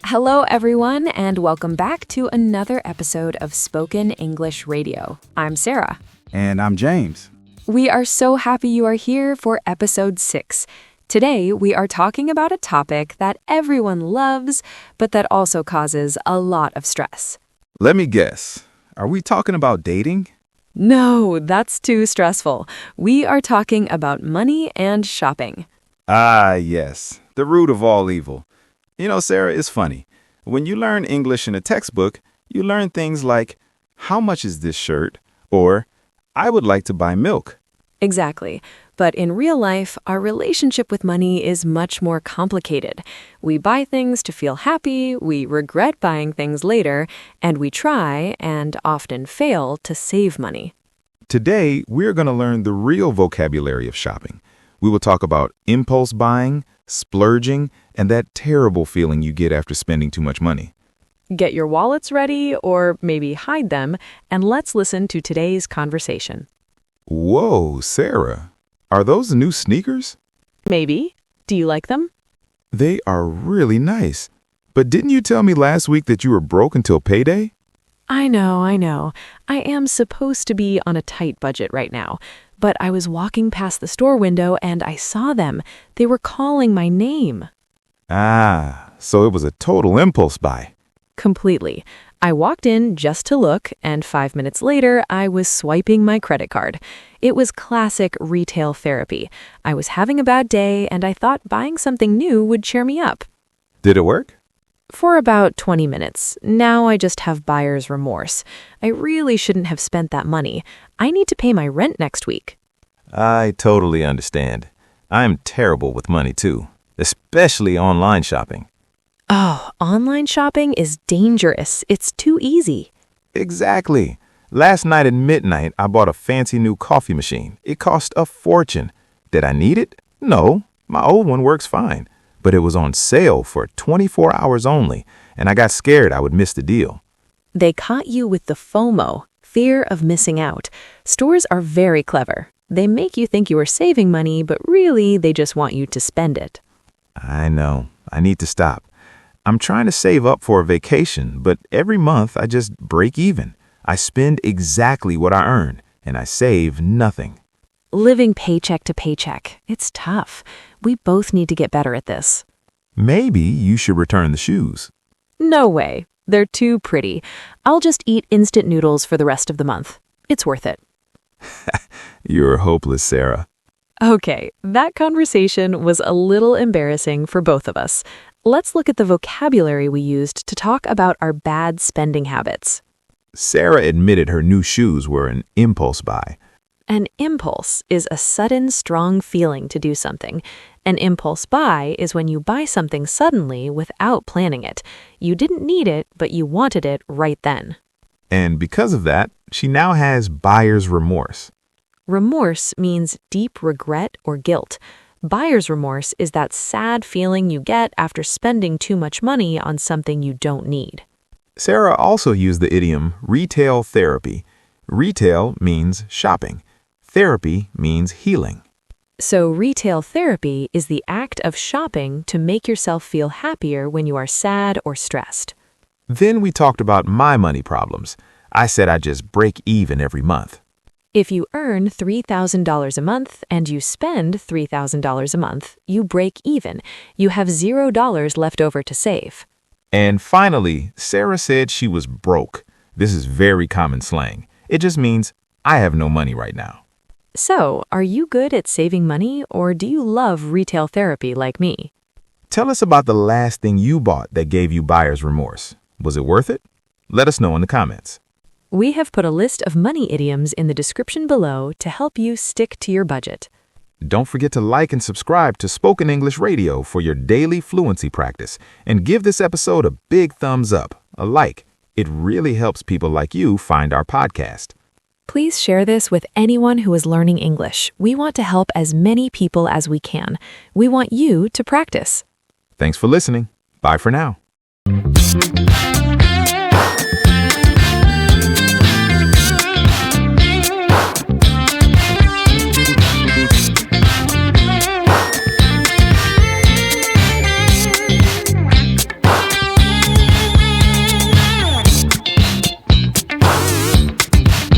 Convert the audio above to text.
Hello, everyone, and welcome back to another episode of Spoken English Radio. I'm Sarah. And I'm James. We are so happy you are here for episode 6. Today, we are talking about a topic that everyone loves, but that also causes a lot of stress. Let me guess. Are we talking about dating? No, that's too stressful. We are talking about money and shopping. Ah, yes. The root of all evil. You know, Sarah, it's funny. When you learn English in a textbook, you learn things like, how much is this shirt? Or, I would like to buy milk. Exactly. But in real life, our relationship with money is much more complicated. We buy things to feel happy, we regret buying things later, and we try, and often fail, to save money. Today, we're going to learn the real vocabulary of shopping. We will talk about impulse buying, splurging, and that terrible feeling you get after spending too much money. Get your wallets ready, or maybe hide them, and let's listen to today's conversation. Whoa, Sarah. Are those new sneakers? Maybe. Do you like them? They are really nice. But didn't you tell me last week that you were broke until payday? I know. I am supposed to be on a tight budget right now, but I was walking past the store window and I saw them. They were calling my name. Ah, so it was a total impulse buy. Completely. I walked in just to look, and 5 minutes later, I was swiping my credit card. It was classic retail therapy. I was having a bad day, and I thought buying something new would cheer me up. Did it work? For about 20 minutes. Now I just have buyer's remorse. I really shouldn't have spent that money. I need to pay my rent next week. I totally understand. I'm terrible with money too, especially online shopping. Oh, online shopping is dangerous. It's too easy. Exactly. Last night at midnight, I bought a fancy new coffee machine. It cost a fortune. Did I need it? No, my old one works fine. But it was on sale for 24 hours only, and I got scared I would miss the deal. They caught you with the FOMO, fear of missing out. Stores are very clever. They make you think you are saving money, but really they just want you to spend it. I know. I need to stop. I'm trying to save up for a vacation, but every month I just break even. I spend exactly what I earn, and I save nothing. Living paycheck to paycheck. It's tough. We both need to get better at this. Maybe you should return the shoes. No way. They're too pretty. I'll just eat instant noodles for the rest of the month. It's worth it. You're hopeless, Sarah. Okay, that conversation was a little embarrassing for both of us. Let's look at the vocabulary we used to talk about our bad spending habits. Sarah admitted her new shoes were an impulse buy. An impulse is a sudden, strong feeling to do something. An impulse buy is when you buy something suddenly without planning it. You didn't need it, but you wanted it right then. And because of that, she now has buyer's remorse. Remorse means deep regret or guilt. Buyer's remorse is that sad feeling you get after spending too much money on something you don't need. Sarah also used the idiom retail therapy. Retail means shopping. Therapy means healing. So retail therapy is the act of shopping to make yourself feel happier when you are sad or stressed. Then we talked about my money problems. I said I just break even every month. If you earn $3,000 a month and you spend $3,000 a month, you break even. You have $0 left over to save. And finally, Sarah said she was broke. This is very common slang. It just means I have no money right now. So, are you good at saving money, or do you love retail therapy like me? Tell us about the last thing you bought that gave you buyer's remorse. Was it worth it? Let us know in the comments. We have put a list of money idioms in the description below to help you stick to your budget. Don't forget to like and subscribe to Spoken English Radio for your daily fluency practice. And give this episode a big thumbs up, a like. It really helps people like you find our podcast. Please share this with anyone who is learning English. We want to help as many people as we can. We want you to practice. Thanks for listening. Bye for now.